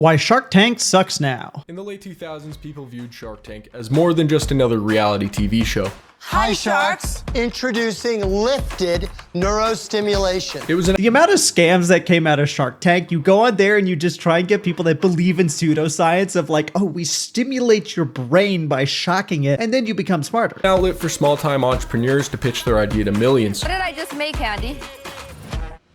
Why Shark Tank sucks now. In the late 2000s, people viewed Shark Tank as more than just another reality TV show. Hi, Sharks! Introducing lifted neurostimulation. It was The amount of scams that came out of Shark Tank, you go on there and you just try and get people that believe in pseudoscience of like, oh, we stimulate your brain by shocking it, and then you become smarter. an outlet for small-time entrepreneurs to pitch their idea to millions. What did I just make, Andy?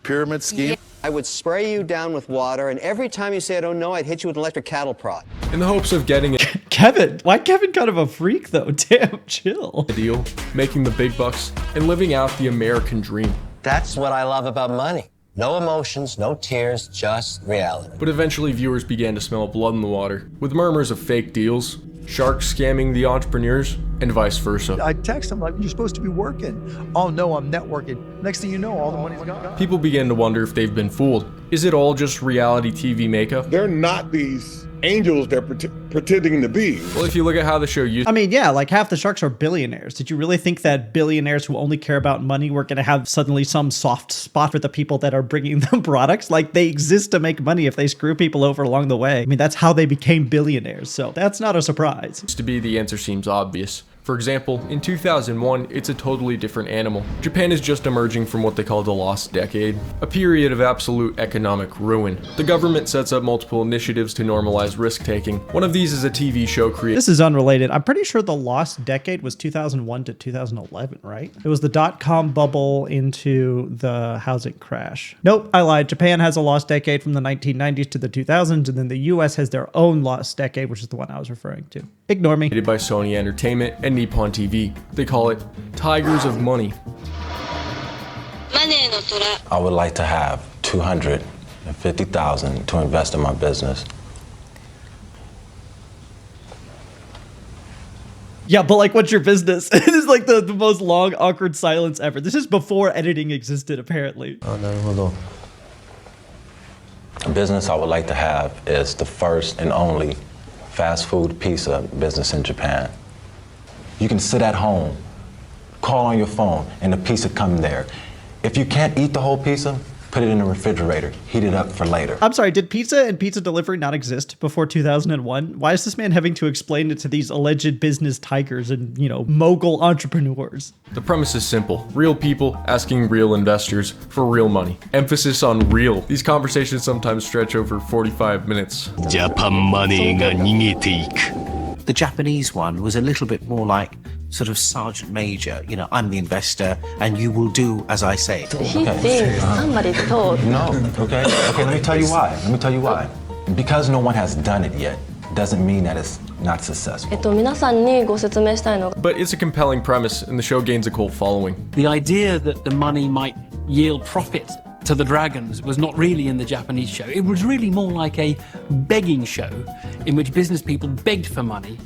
Pyramid scheme? Yeah. I would spray you down with water, and every time you say I don't know, I'd hit you with an electric cattle prod. In the hopes of getting a Kevin, why Kevin kind of a freak though? Damn, chill. deal, making the big bucks, and living out the American dream. That's what I love about money. No emotions, no tears, just reality. But eventually viewers began to smell blood in the water, with murmurs of fake deals, sharks scamming the entrepreneurs, and vice versa. I text them like, you're supposed to be working. Oh no, I'm networking. Next thing you know, all the money's gone. People began to wonder if they've been fooled. Is it all just reality TV makeup? They're not these angels they're pretending to be. Well, if you look at how the show used I mean, yeah, like half the sharks are billionaires. Did you really think that billionaires who only care about money were going to have suddenly some soft spot for the people that are bringing them products? Like, they exist to make money if they screw people over along the way. I mean, that's how they became billionaires, so that's not a surprise. to be, the answer seems obvious. For example, in 2001, it's a totally different animal. Japan is just emerging from what they call the lost decade, a period of absolute economic ruin. The government sets up multiple initiatives to normalize risk-taking. One of these is a TV show created. This is unrelated. I'm pretty sure the lost decade was 2001 to 2011, right? It was the dot-com bubble into the housing crash. Nope, I lied. Japan has a lost decade from the 1990s to the 2000s, and then the US has their own lost decade, which is the one I was referring to. Ignore me. by Sony Entertainment and Nippon TV. They call it Tigers of Money. I would like to have $250,000 to invest in my business. Yeah, but like, what's your business? It is like the most long, awkward silence ever. This is before editing existed, apparently. The business I would like to have is the first and only fast food pizza business in Japan. You can sit at home, call on your phone, and the pizza come there. If you can't eat the whole pizza, put it in the refrigerator, heat it up for later. I'm sorry, did pizza and pizza delivery not exist before 2001? Why is this man having to explain it to these alleged business tigers and, you know, mogul entrepreneurs? The premise is simple. Real people asking real investors for real money. Emphasis on real. These conversations sometimes stretch over 45 minutes. The Japanese one was a little bit more like sort of Sergeant Major. You know, I'm the investor and you will do as I say. He thinks somebody told. No, okay, let me tell you why. Because no one has done it yet, doesn't mean that it's not successful. 皆さんにご説明したいのが But it's a compelling premise, and the show gains a cult following. The idea that the money might yield profit to the dragons was not really in the Japanese show. It was really more like a begging show in which business people begged for money,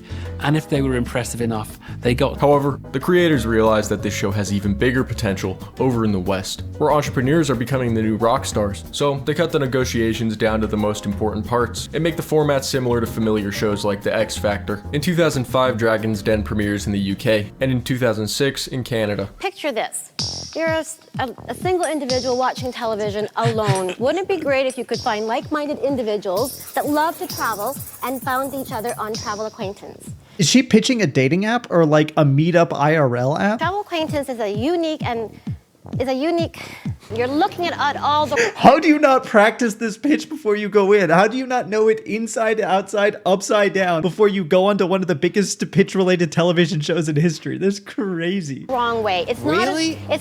and if they were impressive enough, they got. However, the creators realize that this show has even bigger potential over in the West, where entrepreneurs are becoming the new rock stars. So they cut the negotiations down to the most important parts and make the format similar to familiar shows like The X Factor. In 2005, Dragon's Den premieres in the UK, and in 2006 in Canada. Picture this. You're a single individual watching television alone. Wouldn't it be great if you could find like-minded individuals that love to travel and found each other on Travel Acquaintance? Is she pitching a dating app or like a meetup IRL app? Travel Acquaintance is a unique, you're looking at all the... How do you not practice this pitch before you go in? How do you not know it inside, outside, upside down before you go onto one of the biggest pitch-related television shows in history? That's crazy. Wrong way. It's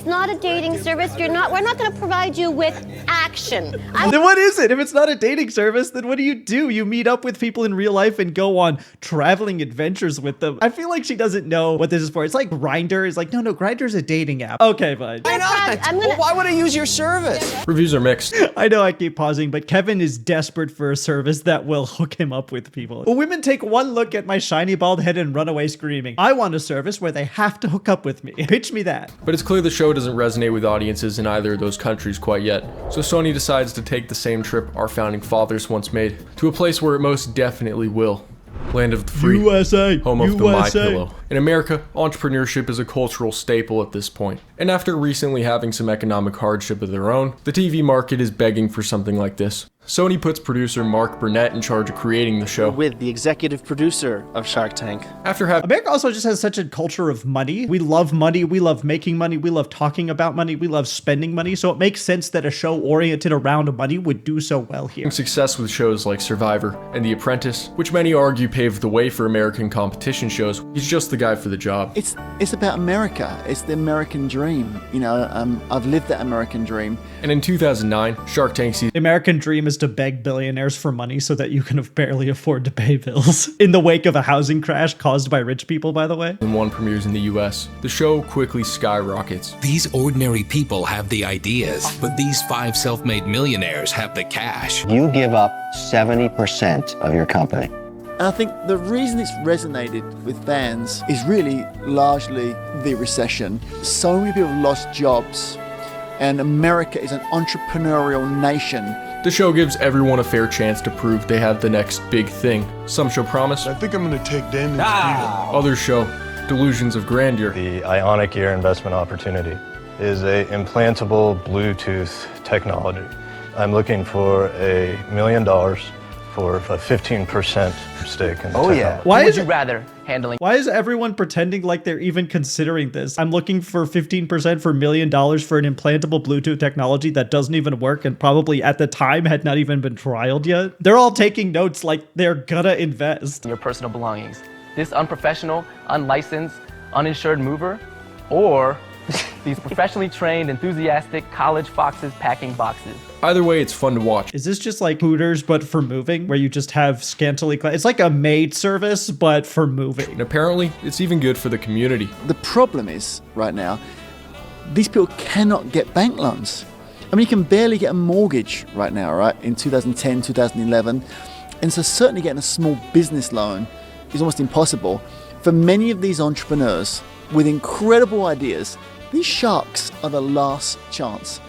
not a dating service. We're not going to provide you with action. Then what is it? If it's not a dating service, then what do? You meet up with people in real life and go on traveling adventures with them. I feel like she doesn't know what this is for. It's like Grindr. It's like, no, Grindr's a dating app. Okay, fine. Why not? Why would I use your service? Reviews are mixed. I know I keep pausing, but Kevin is desperate for a service that will hook him up with people. Well, women take one look at my shiny bald head and run away screaming. I want a service where they have to hook up with me. Pitch me that. But it's clear the show doesn't resonate with audiences in either of those countries quite yet. So Sony decides to take the same trip our founding fathers once made, to a place where it most definitely will. Land of the free, USA, home of the USA. MyPillow. In America, entrepreneurship is a cultural staple at this point. And after recently having some economic hardship of their own, the TV market is begging for something like this. Sony puts producer Mark Burnett in charge of creating the show. With the executive producer of Shark Tank. After having America also just has such a culture of money. We love money. We love making money. We love talking about money. We love spending money. So it makes sense that a show oriented around money would do so well here. Success with shows like Survivor and The Apprentice, which many argue paved the way for American competition shows, he's just the guy for the job. It's about America. It's the American dream. You know, I've lived that American dream. And in 2009, Shark Tank season. The American dream is to beg billionaires for money so that you can barely afford to pay bills. In the wake of a housing crash caused by rich people, by the way. Season 1 premieres in the US. The show quickly skyrockets. These ordinary people have the ideas, but these 5 self-made millionaires have the cash. You give up 70% of your company. And I think the reason it's resonated with fans is really largely the recession. So many people have lost jobs, and America is an entrepreneurial nation. The show gives everyone a fair chance to prove they have the next big thing. Some show promise. I think I'm going to take Daniel's deal. Others show delusions of grandeur. The Ionic Ear investment opportunity is a implantable Bluetooth technology. I'm looking for $1 million for a 15% stake in the technology. Why would you rather handling? Why is everyone pretending like they're even considering this? I'm looking for 15% for $1 million for an implantable Bluetooth technology that doesn't even work and probably at the time had not even been trialed yet. They're all taking notes like they're gonna invest. Your personal belongings. This unprofessional, unlicensed, uninsured mover, or these professionally trained, enthusiastic college foxes packing boxes. Either way, it's fun to watch. Is this just like Hooters, but for moving, where you just have scantily clad? It's like a maid service, but for moving. And apparently, it's even good for the community. The problem is, right now, these people cannot get bank loans. I mean, you can barely get a mortgage right now, right? In 2010, 2011. And so certainly getting a small business loan is almost impossible. For many of these entrepreneurs with incredible ideas, these sharks are the last chance.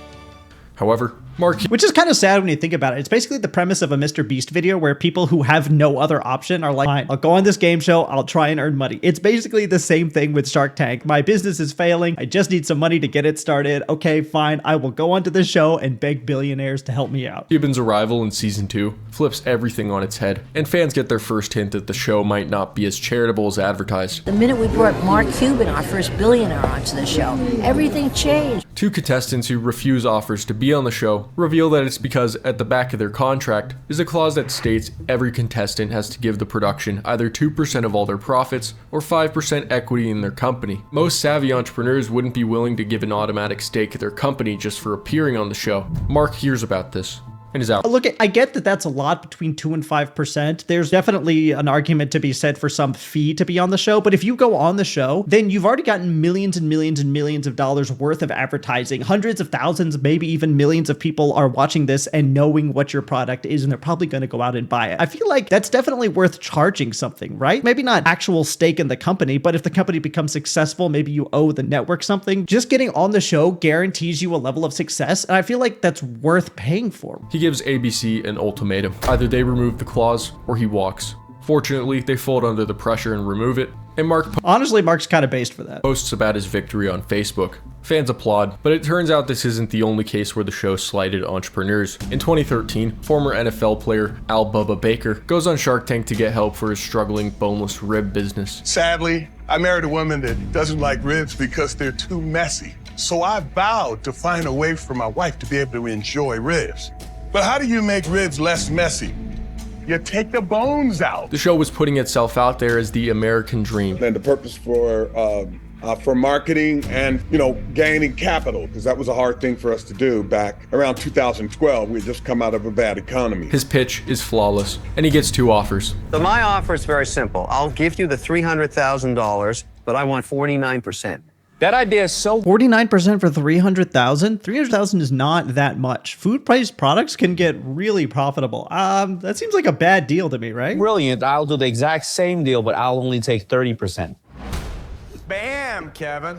However, Mark... Which is kind of sad when you think about it. It's basically the premise of a Mr. Beast video where people who have no other option are like, fine, I'll go on this game show, I'll try and earn money. It's basically the same thing with Shark Tank. My business is failing, I just need some money to get it started. Okay, fine, I will go onto the show and beg billionaires to help me out. Cuban's arrival in season 2 flips everything on its head, and fans get their first hint that the show might not be as charitable as advertised. The minute we brought Mark Cuban, our first billionaire, onto the show, everything changed. 2 contestants who refuse offers to be on the show reveal that it's because at the back of their contract is a clause that states every contestant has to give the production either 2% of all their profits or 5% equity in their company. Most savvy entrepreneurs wouldn't be willing to give an automatic stake of their company just for appearing on the show. Mark hears about this and is out. Look, I get that that's a lot between 2 and 5%. There's definitely an argument to be said for some fee to be on the show, but if you go on the show, then you've already gotten millions and millions and millions of dollars worth of advertising. Hundreds of thousands, maybe even millions of people are watching this and knowing what your product is, and they're probably going to go out and buy it. I feel like that's definitely worth charging something, right? Maybe not actual stake in the company, but if the company becomes successful, maybe you owe the network something. Just getting on the show guarantees you a level of success, and I feel like that's worth paying for. He gives ABC an ultimatum. Either they remove the clause or he walks. Fortunately, they fold under the pressure and remove it, and honestly, Mark's kind of based for that. Posts about his victory on Facebook. Fans applaud, but it turns out this isn't the only case where the show slighted entrepreneurs. In 2013, former NFL player Bubba Baker goes on Shark Tank to get help for his struggling boneless rib business. Sadly, I married a woman that doesn't like ribs because they're too messy. So I vowed to find a way for my wife to be able to enjoy ribs. But how do you make ribs less messy? You take the bones out. The show was putting itself out there as the American dream. And the purpose for marketing and, gaining capital, because that was a hard thing for us to do back around 2012. We had just come out of a bad economy. His pitch is flawless, and he gets 2 offers. So my offer is very simple. I'll give you the $300,000, but I want 49%. That idea is so... 49% for $300,000? $300,000 is not that much. Food-priced products can get really profitable. That seems like a bad deal to me, right? Brilliant. I'll do the exact same deal, but I'll only take 30%. Bam, Kevin.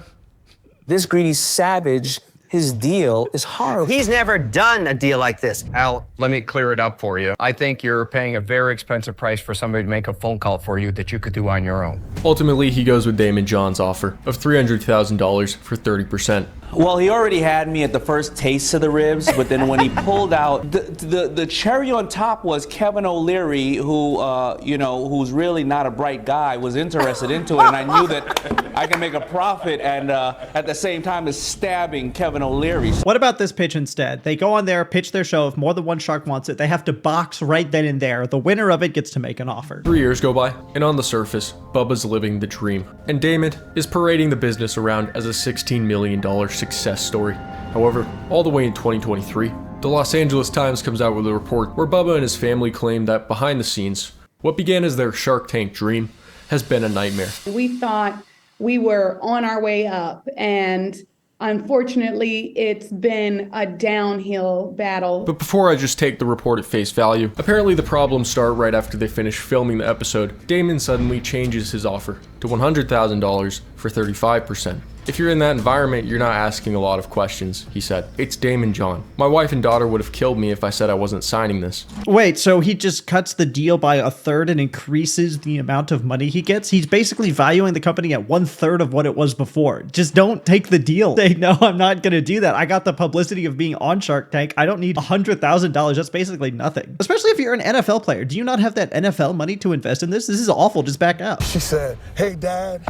This greedy savage, his deal is horrible. He's never done a deal like this. Al, let me clear it up for you. I think you're paying a very expensive price for somebody to make a phone call for you that you could do on your own. Ultimately, he goes with Damon John's offer of $300,000 for 30%. Well, he already had me at the first taste of the ribs, but then when he pulled out, the cherry on top was Kevin O'Leary, who, who's really not a bright guy, was interested into it, and I knew that I can make a profit and at the same time as stabbing Kevin O'Leary. What about this pitch instead? They go on there, pitch their show. If more than one shark wants it, they have to box right then and there. The winner of it gets to make an offer. 3 years go by, and on the surface, Bubba's living the dream. And Damon is parading the business around as a $16 million success story. However, all the way in 2023, the Los Angeles Times comes out with a report where Bubba and his family claim that behind the scenes, what began as their Shark Tank dream has been a nightmare. We thought we were on our way up, and unfortunately, it's been a downhill battle. But before I just take the report at face value, apparently the problems start right after they finish filming the episode. Damon suddenly changes his offer to $100,000 for 35%. If you're in that environment, you're not asking a lot of questions, he said. It's Damon John. My wife and daughter would have killed me if I said I wasn't signing this. Wait, so he just cuts the deal by a third and increases the amount of money he gets? He's basically valuing the company at 1/3 of what it was before. Just don't take the deal. Say, no, I'm not going to do that. I got the publicity of being on Shark Tank. I don't need $100,000. That's basically nothing. Especially if you're an NFL player. Do you not have that NFL money to invest in this? This is awful. Just back out. She said, hey, Dad,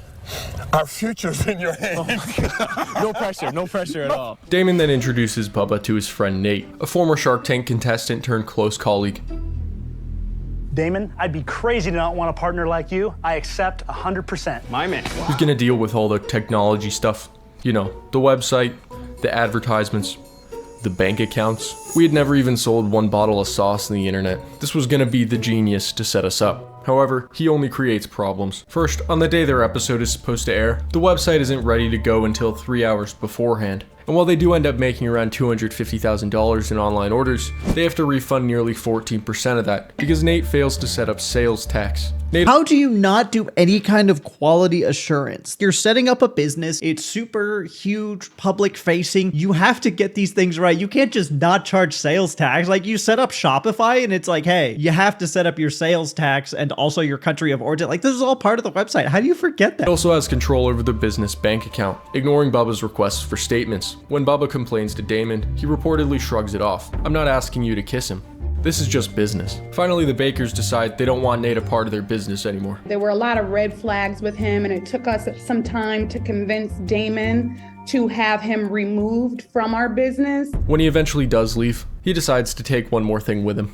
our future's in your hands. No pressure at all. Damon then introduces Bubba to his friend Nate, a former Shark Tank contestant turned close colleague. Damon, I'd be crazy to not want a partner like you. I accept 100%. My man. Who's gonna deal with all the technology stuff? You know, the website, the advertisements, the bank accounts. We had never even sold one bottle of sauce on the internet. This was gonna be the genius to set us up. However, he only creates problems. First, on the day their episode is supposed to air, the website isn't ready to go until 3 hours beforehand. And while they do end up making around $250,000 in online orders, they have to refund nearly 14% of that because Nate fails to set up sales tax. How do you not do any kind of quality assurance? You're setting up a business. It's super huge, public facing. You have to get these things right. You can't just not charge sales tax. Like, you set up Shopify and it's like, hey, you have to set up your sales tax and also your country of origin. Like, this is all part of the website. How do you forget that? It also has control over the business bank account, ignoring Bubba's requests for statements. When Bubba complains to Damon, he reportedly shrugs it off. I'm not asking you to kiss him. This is just business. Finally, the Bakers decide they don't want Nate a part of their business anymore. There were a lot of red flags with him, and it took us some time to convince Damon to have him removed from our business. When he eventually does leave, he decides to take one more thing with him.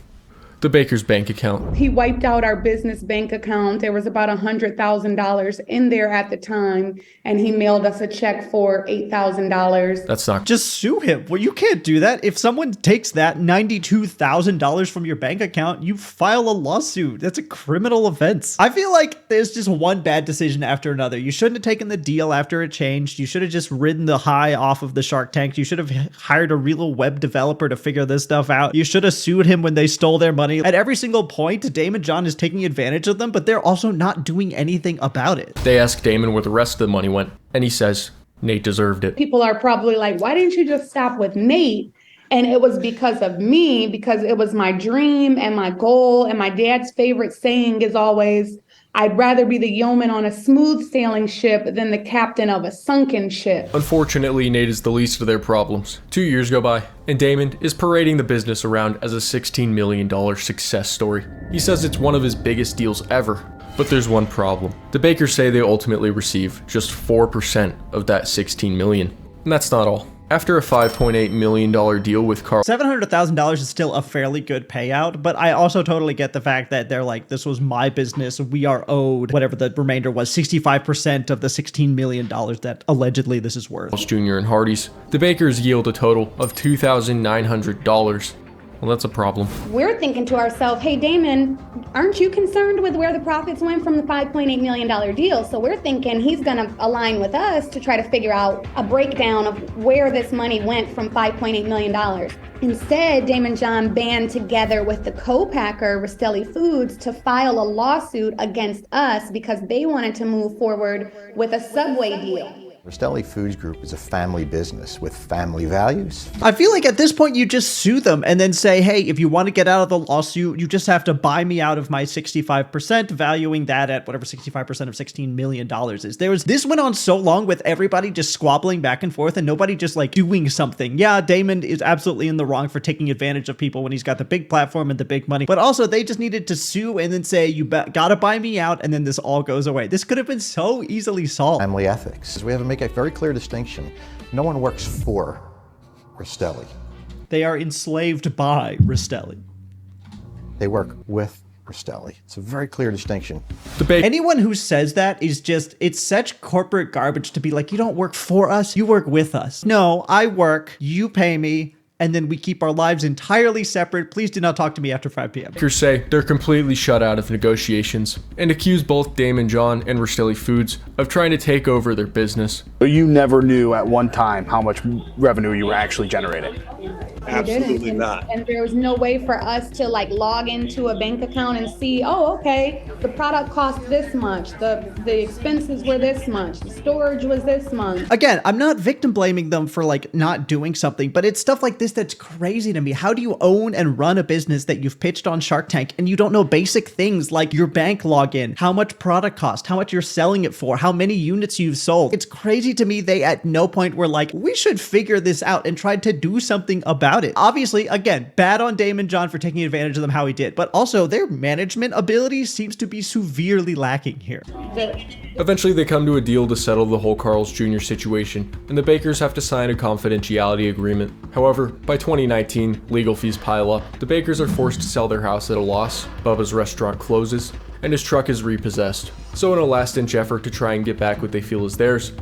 The Bakers' bank account. He wiped out our business bank account. There was about $100,000 in there at the time, and he mailed us a check for $8,000. That's not... Just sue him. Well, you can't do that. If someone takes that $92,000 from your bank account, you file a lawsuit. That's a criminal offense. I feel like there's just one bad decision after another. You shouldn't have taken the deal after it changed. You should have just ridden the high off of the Shark Tank. You should have hired a real web developer to figure this stuff out. You should have sued him when they stole their money. At every single point, Damon John is taking advantage of them, but they're also not doing anything about it. They ask Damon where the rest of the money went, and he says Nate deserved it. People are probably like, why didn't you just stop with Nate? And it was because of me, because it was my dream and my goal. And my dad's favorite saying is always, I'd rather be the yeoman on a smooth sailing ship than the captain of a sunken ship. Unfortunately, Nate is the least of their problems. 2 years go by, and Damon is parading the business around as a $16 million success story. He says it's one of his biggest deals ever. But there's one problem. The Bakers say they ultimately receive just 4% of that $16 million. And that's not all. After a $5.8 million deal with Carl, $700,000 is still a fairly good payout, but I also totally get the fact that they're like, this was my business. We are owed whatever the remainder was, 65% of the $16 million that allegedly this is worth. Jr. and Hardee's. The Bakers yield a total of $2,900. Well, that's a problem. We're thinking to ourselves, hey, Damon, aren't you concerned with where the profits went from the $5.8 million deal? So we're thinking he's going to align with us to try to figure out a breakdown of where this money went from $5.8 million. Instead, Damon John band together with the co-packer, Rastelli Foods, to file a lawsuit against us because they wanted to move forward with a Subway deal. Rastelli Foods Group is a family business with family values. I feel like at this point you just sue them and then say, hey, if you want to get out of the lawsuit, you just have to buy me out of my 65%, valuing that at whatever 65% of $16 million is. This went on so long with everybody just squabbling back and forth and nobody just like doing something. Yeah, Damon is absolutely in the wrong for taking advantage of people when he's got the big platform and the big money, but also they just needed to sue and then say, you gotta buy me out, and then this all goes away. This could have been so easily solved. Family ethics. We have to make a very clear distinction. No one works for Rastelli. They are enslaved by Rastelli. They work with Rastelli. It's a very clear distinction. Anyone who says that is just, it's such corporate garbage to be like, you don't work for us, you work with us. No, I work, you pay me, and then we keep our lives entirely separate. Please do not talk to me after 5 p.m. Bakers say they're completely shut out of negotiations and accuse both Damon John and Rastelli Foods of trying to take over their business. You never knew at one time how much revenue you were actually generating. Absolutely not. And there was no way for us to like log into a bank account and see, oh, okay, the product cost this much, the expenses were this much, the storage was this much. Again, I'm not victim blaming them for like not doing something, but it's stuff like this that's crazy to me. How do you own and run a business that you've pitched on Shark Tank and you don't know basic things like your bank login, how much product cost, how much you're selling it for, how many units you've sold? It's crazy to me they at no point were like, we should figure this out and tried to do something about it. Obviously, again, bad on Damon John for taking advantage of them how he did, but also their management ability seems to be severely lacking here. Eventually, they come to a deal to settle the whole Carl's Jr. situation, and the Bakers have to sign a confidentiality agreement. However, by 2019, legal fees pile up. The Bakers are forced to sell their house at a loss, Bubba's restaurant closes, and his truck is repossessed. So in a last-ditch effort to try and get back what they feel is theirs,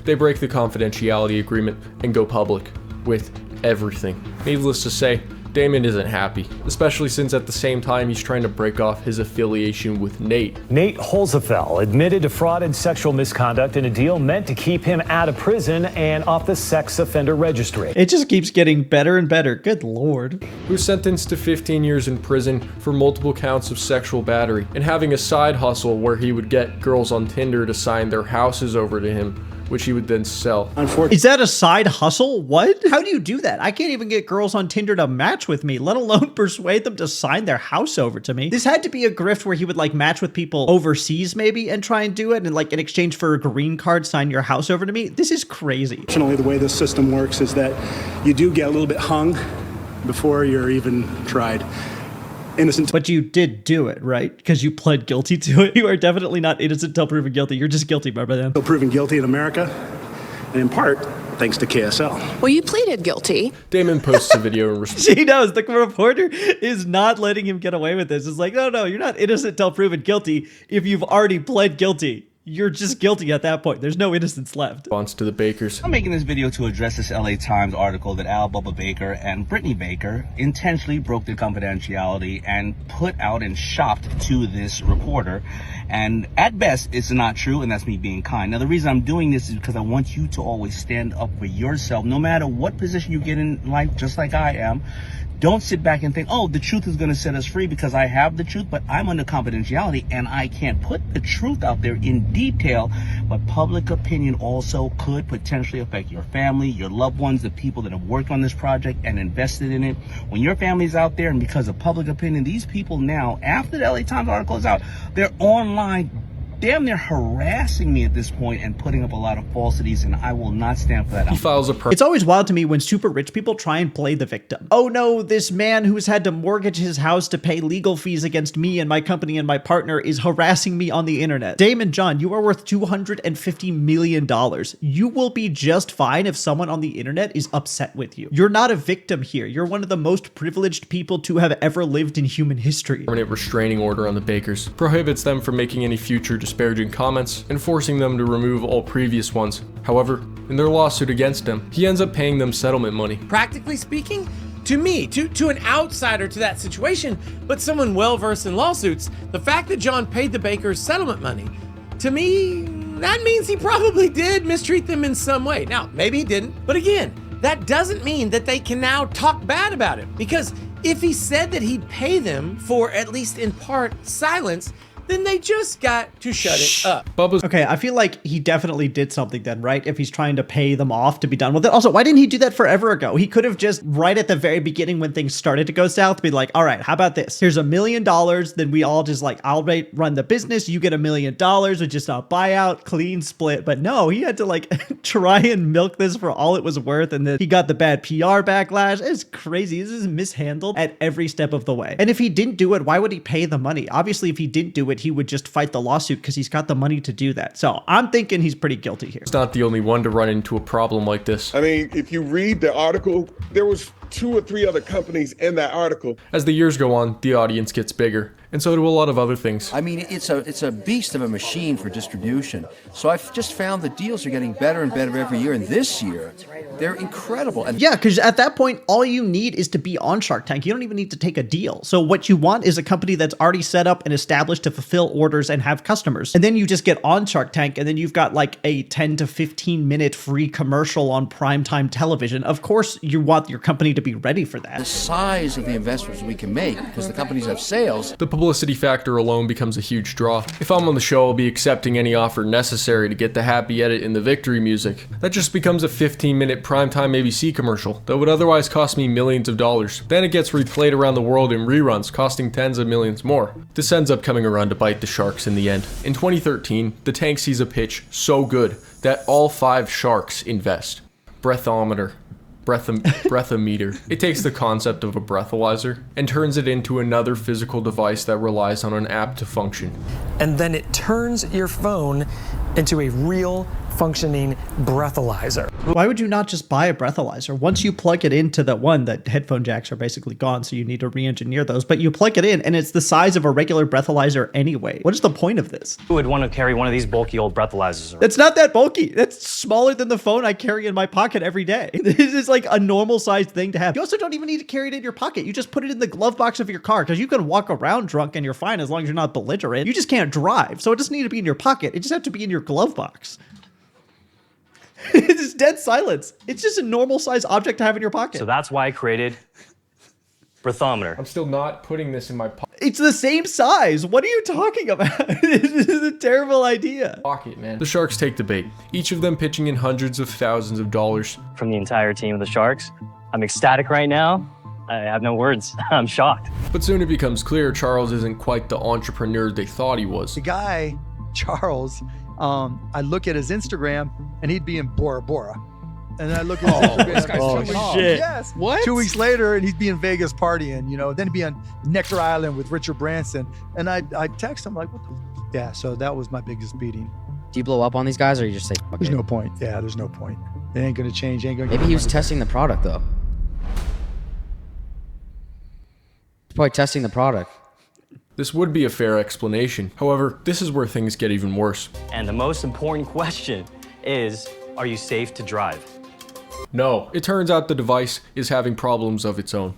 they break the confidentiality agreement and go public with everything. Needless to say, Damon isn't happy, especially since at the same time he's trying to break off his affiliation with Nate. Nate Holzefeld admitted to fraud and sexual misconduct in a deal meant to keep him out of prison and off the sex offender registry. It just keeps getting better and better. Good Lord. Who was sentenced to 15 years in prison for multiple counts of sexual battery and having a side hustle where he would get girls on Tinder to sign their houses over to him, which he would then sell. Is that a side hustle? What? How do you do that? I can't even get girls on Tinder to match with me, let alone persuade them to sign their house over to me. This had to be a grift where he would like match with people overseas maybe and try and do it and like in exchange for a green card, sign your house over to me. This is crazy. Fortunately, the way this system works is that you do get a little bit hung before you're even tried. Innocent. But you did do it, right? Because you pled guilty to it. You are definitely not innocent until proven guilty. You're just guilty, my brother. Still proven guilty in America, and in part, thanks to KSL. Well, you pleaded guilty. Damon posts a video in response. She knows the reporter is not letting him get away with this. It's like, no, you're not innocent until proven guilty if you've already pled guilty. You're just guilty at that point. There's no innocence left. Response to the Bakers. I'm making this video to address this LA Times article that Bubba Baker and Brittany Baker intentionally broke the confidentiality and put out and shopped to this reporter. And at best, it's not true, and that's me being kind. Now, the reason I'm doing this is because I want you to always stand up for yourself, no matter what position you get in life, just like I am. Don't sit back and think, oh, the truth is going to set us free because I have the truth, but I'm under confidentiality and I can't put the truth out there in detail. But public opinion also could potentially affect your family, your loved ones, the people that have worked on this project and invested in it. When your family's out there and because of public opinion, these people now, after the LA Times article is out, they're online damn near harassing me at this point and putting up a lot of falsities, and I will not stand for that. He files a It's always wild to me when super rich people try and play the victim. Oh no, this man who's had to mortgage his house to pay legal fees against me and my company and my partner is harassing me on the internet. Damon John, you are worth $250 million. You will be just fine if someone on the internet is upset with you. You're not a victim here. You're one of the most privileged people to have ever lived in human history. Permanent restraining order on the Bakers prohibits them from making any future disparaging comments and forcing them to remove all previous ones. However, in their lawsuit against him, he ends up paying them settlement money. Practically speaking, to me, to an outsider to that situation, but someone well-versed in lawsuits, the fact that John paid the Bakers settlement money, to me, that means he probably did mistreat them in some way. Now, maybe he didn't, but again, that doesn't mean that they can now talk bad about him, because if he said that he'd pay them for, at least in part, silence, then they just got to shut it up. Bubba's Okay, I feel like he definitely did something then, right? If he's trying to pay them off to be done with it. Also, why didn't he do that forever ago? He could have just right at the very beginning when things started to go south, be like, all right, how about this? Here's $1 million. Then we all just like, I'll run the business. You get $1 million with just a buyout, clean split. But no, he had to like try and milk this for all it was worth. And then he got the bad PR backlash. It's crazy. This is mishandled at every step of the way. And if he didn't do it, why would he pay the money? Obviously, if he didn't do it, he would just fight the lawsuit because he's got the money to do that. So I'm thinking he's pretty guilty here. not the only one to run into a problem like this. I mean, if you read the article, there was 2 or 3 other companies in that article. As the years go on, the audience gets bigger, and so do a lot of other things. I mean, it's a beast of a machine for distribution. So I've just found the deals are getting better and better every year, and this year, they're incredible. And yeah, because at that point, all you need is to be on Shark Tank. You don't even need to take a deal. So what you want is a company that's already set up and established to fulfill orders and have customers. And then you just get on Shark Tank, and then you've got like a 10 to 15 minute free commercial on primetime television. Of course, you want your company to be ready for that. The size of the investments we can make, because the companies have sales. The publicity factor alone becomes a huge draw. If I'm on the show, I'll be accepting any offer necessary to get the happy edit and the victory music. That just becomes a 15-minute primetime ABC commercial that would otherwise cost me millions of dollars. Then it gets replayed around the world in reruns, costing tens of millions more. This ends up coming around to bite the sharks in the end. In 2013, the tank sees a pitch so good that all 5 sharks invest. Brethometer. Brethometer. It takes the concept of a breathalyzer and turns it into another physical device that relies on an app to function. And then it turns your phone into a real functioning breathalyzer. Why would you not just buy a breathalyzer? Once you plug it into the one, the headphone jacks are basically gone, so you need to re-engineer those, but you plug it in and it's the size of a regular breathalyzer anyway. What is the point of this? Who would want to carry one of these bulky old breathalyzers around? It's not that bulky. That's smaller than the phone I carry in my pocket every day. This is like a normal sized thing to have. You also don't even need to carry it in your pocket. You just put it in the glove box of your car because you can walk around drunk and you're fine as long as you're not belligerent. You just can't drive. So it doesn't need to be in your pocket. It just has to be in your glove box. It's just dead silence. It's just a normal size object to have in your pocket. So that's why I created Brethometer. I'm still not putting this in my pocket. It's the same size. What are you talking about? This is a terrible idea. Pocket, man. The Sharks take the bait, each of them pitching in hundreds of thousands of dollars. From the entire team of the Sharks. I'm ecstatic right now. I have no words. I'm shocked. But soon it becomes clear Charles isn't quite the entrepreneur they thought he was. The guy, Charles, I look at his Instagram and he'd be in Bora Bora. And then I look at his Instagram. Shit. Yes. What? 2 weeks later and he'd be in Vegas partying, you know, then he'd be on Necker Island with Richard Branson. And I text him like, what the yeah, so that was my biggest beating. Do you blow up on these guys or you just say, fuck There's it? no point. Yeah, there's no point. It ain't gonna change. Ain't gonna Maybe he was testing the product though. He's probably testing the product. This would be a fair explanation. However, this is where things get even worse. And the most important question is, are you safe to drive? No, it turns out the device is having problems of its own.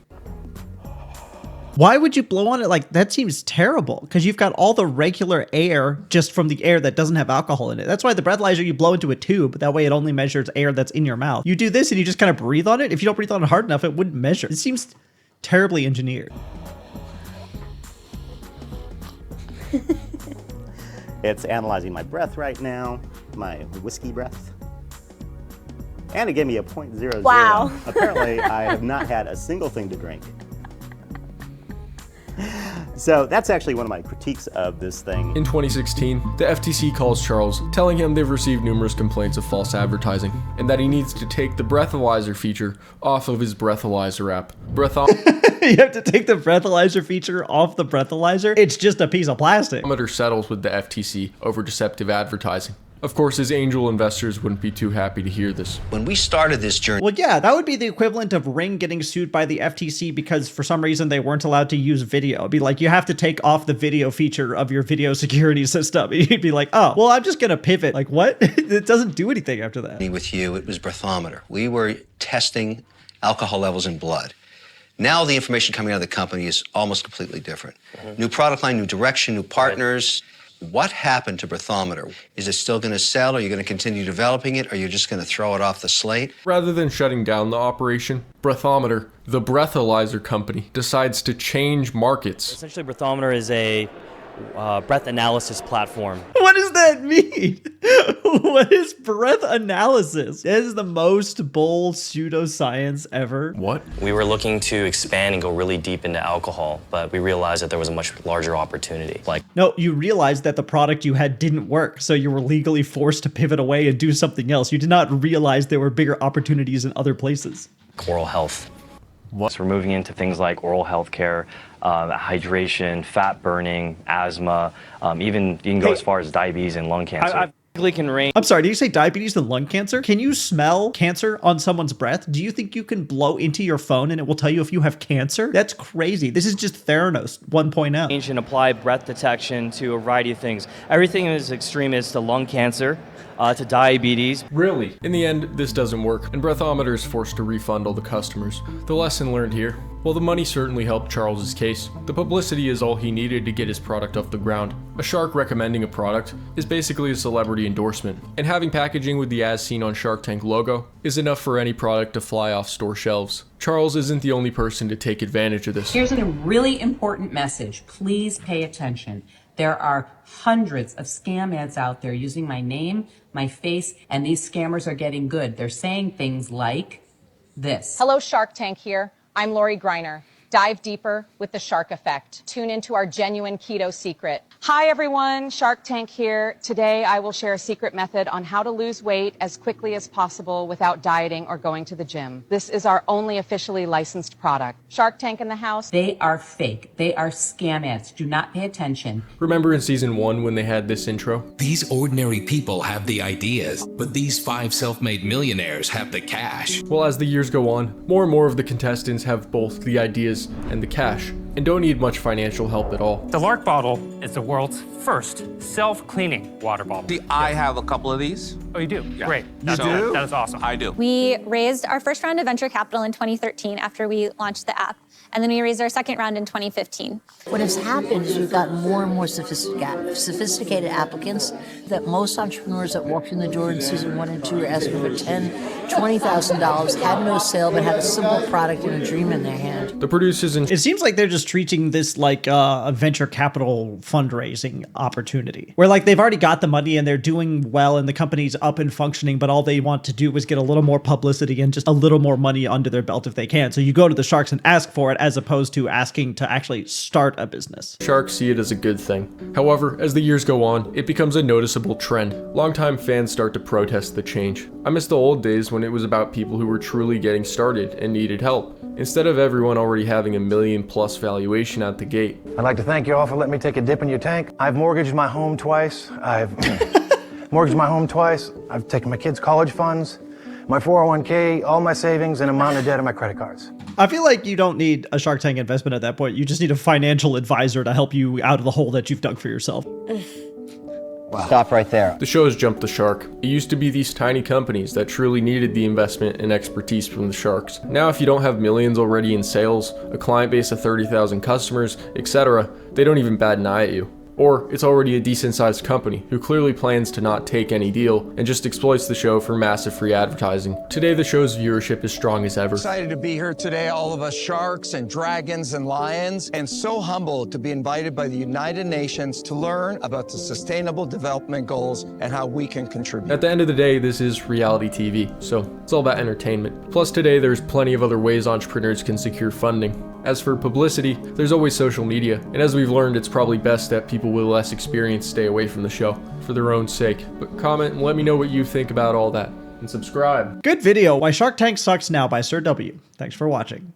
Why would you blow on it? Like, that seems terrible because you've got all the regular air just from the air that doesn't have alcohol in it. That's why the breathalyzer, you blow into a tube. That way it only measures air that's in your mouth. You do this and you just kind of breathe on it. If you don't breathe on it hard enough, it wouldn't measure. It seems terribly engineered. It's analyzing my breath right now, my whiskey breath. And it gave me a 0.00. Wow. Apparently, I have not had a single thing to drink. So that's actually one of my critiques of this thing. In 2016, the FTC calls Charles, telling him they've received numerous complaints of false advertising, and that he needs to take the breathalyzer feature off of his breathalyzer app. You have to take the breathalyzer feature off the breathalyzer? It's just a piece of plastic. Brethometer settles with the FTC over deceptive advertising. Of course, his angel investors wouldn't be too happy to hear this. When we started this journey... Well, yeah, that would be the equivalent of Ring getting sued by the FTC because for some reason they weren't allowed to use video. It'd be like, you have to take off the video feature of your video security system. You'd be like, oh, well, I'm just going to pivot. Like, what? It doesn't do anything after that. With you, it was Brethometer. We were testing alcohol levels in blood. Now the information coming out of the company is almost completely different. New product line, new direction, new partners. What happened to Brethometer? Is it still going to sell? Are you going to continue developing it? Or are you just going to throw it off the slate? Rather than shutting down the operation, Brethometer, the breathalyzer company, decides to change markets. Essentially, Brethometer is a breath analysis platform. What does that mean? What is breath analysis? That is the most bold pseudoscience ever. What? We were looking to expand and go really deep into alcohol, but we realized that there was a much larger opportunity. No, you realized that the product you had didn't work, so you were legally forced to pivot away and do something else. You did not realize there were bigger opportunities in other places. Oral health. So we're moving into things like oral health care, hydration, fat burning, asthma, even you can go as far as diabetes and lung cancer. I'm sorry, did you say diabetes and lung cancer? Can you smell cancer on someone's breath? Do you think you can blow into your phone and it will tell you if you have cancer? That's crazy. This is just Theranos 1.0. And apply breath detection to a variety of things. Everything as extreme as to lung cancer, to diabetes. Really? In the end, this doesn't work, and Brethometer is forced to refund all the customers. The lesson learned here? Well, the money certainly helped Charles's case. The publicity is all he needed to get his product off the ground. A shark recommending a product is basically a celebrity endorsement, and having packaging with the as seen on Shark Tank logo is enough for any product to fly off store shelves. Charles isn't the only person to take advantage of this. Here's a really important message. Please pay attention. There are hundreds of scam ads out there using my name, my face, and these scammers are getting good. They're saying things like this. Hello, Shark Tank here. I'm Lori Greiner. Dive deeper with the Shark Effect. Tune into our genuine keto secret. Hi, everyone. Shark Tank here. Today, I will share a secret method on how to lose weight as quickly as possible without dieting or going to the gym. This is our only officially licensed product. Shark Tank in the house. They are fake. They are scam ads. Do not pay attention. Remember in season 1 when they had this intro? These ordinary people have the ideas, but these 5 self-made millionaires have the cash. Well, as the years go on, more and more of the contestants have both the ideas and the cash, and don't need much financial help at all. The Lark bottle is the world's first self-cleaning water bottle. I have a couple of these. Oh, you do? Yeah. Great. You do? That is awesome. I do. We raised our first round of venture capital in 2013 after we launched the app. And then we raised our second round in 2015. What has happened is we've gotten more and more sophisticated applicants that most entrepreneurs that walked in the door in season 1 and 2 are asking for $10,000, $20,000, had no sale, but had a simple product and a dream in their hand. The producers and it seems like they're just treating this like a venture capital fundraising opportunity where like they've already got the money and they're doing well and the company's up and functioning, but all they want to do is get a little more publicity and just a little more money under their belt if they can. So you go to the sharks and ask for it as opposed to asking to actually start a business. Sharks see it as a good thing. However, as the years go on, it becomes a noticeable trend. Longtime fans start to protest the change. I miss the old days when it was about people who were truly getting started and needed help, instead of everyone already having $1 million+ valuation out the gate. I'd like to thank you all for letting me take a dip in your tank. I've mortgaged my home twice. I've taken my kids' college funds, my 401k, all my savings, and a mountain of debt on my credit cards. I feel like you don't need a Shark Tank investment at that point. You just need a financial advisor to help you out of the hole that you've dug for yourself. Wow. Stop right there. The show has jumped the shark. It used to be these tiny companies that truly needed the investment and expertise from the sharks. Now, if you don't have millions already in sales, a client base of 30,000 customers, etc., they don't even bat an eye at you. Or it's already a decent sized company who clearly plans to not take any deal and just exploits the show for massive free advertising. Today the show's viewership is strong as ever. Excited to be here today, all of us sharks and dragons and lions, and so humbled to be invited by the United Nations to learn about the Sustainable Development Goals and how we can contribute. At the end of the day, this is reality TV, so it's all about entertainment. Plus today there's plenty of other ways entrepreneurs can secure funding. As for publicity, there's always social media, and as we've learned, it's probably best that people with less experience stay away from the show, for their own sake. But comment and let me know what you think about all that, and subscribe. Good video, Why Shark Tank Sucks Now by Sir W. Thanks for watching.